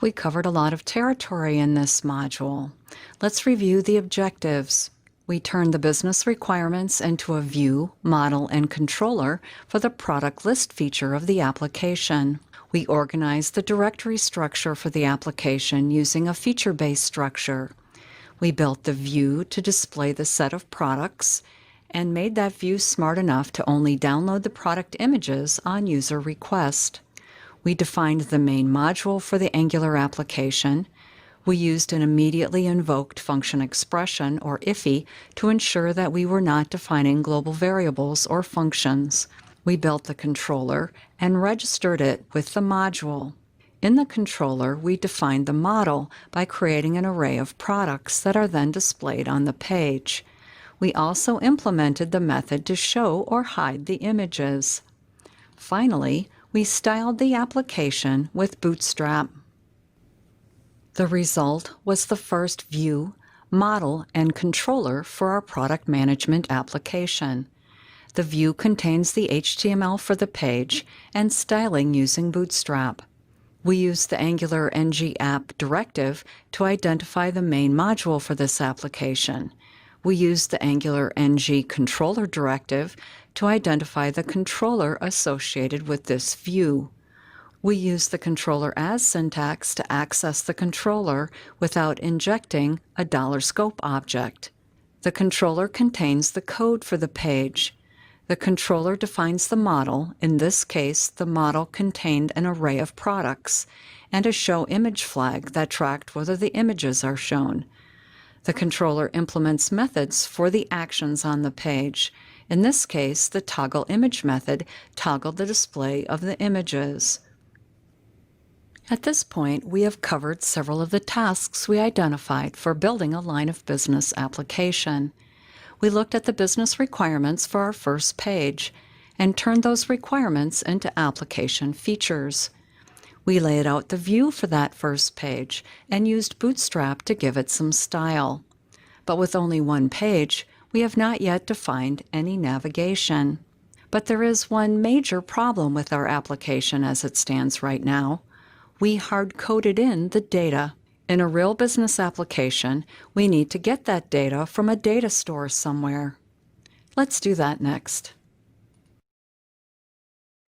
We covered a lot of territory in this module. Let's review the objectives. We turned the business requirements into a view, model, and controller for the product list feature of the application. We organized the directory structure for the application using a feature-based structure. We built the view to display the set of products and made that view smart enough to only download the product images on user request. We defined the main module for the Angular application. We used an immediately invoked function expression, or IFE, to ensure that we were not defining global variables or functions. We built the controller and registered it with the module. In the controller, we defined the model by creating an array of products that are then displayed on the page. We also implemented the method to show or hide the images. Finally, we styled the application with Bootstrap. The result was the first view, model, and controller for our product management application. The view contains the HTML for the page and styling using Bootstrap. We used the Angular ng app directive to identify the main module for this application. We used the Angular ng controller directive to identify the controller associated with this view. We use the controller as syntax to access the controller without injecting a $scope object. The controller contains the code for the page. The controller defines the model. In this case, the model contained an array of products and a show image flag that tracked whether the images are shown. The controller implements methods for the actions on the page. In this case, the toggle image method toggled the display of the images. At this point, we have covered several of the tasks we identified for building a line of business application. We looked at the business requirements for our first page and turned those requirements into application features. We laid out the view for that first page and used Bootstrap to give it some style. But with only one page, we have not yet defined any navigation. But there is one major problem with our application as it stands right now. We hard-coded in the data. In a real business application, we need to get that data from a data store somewhere. Let's do that next.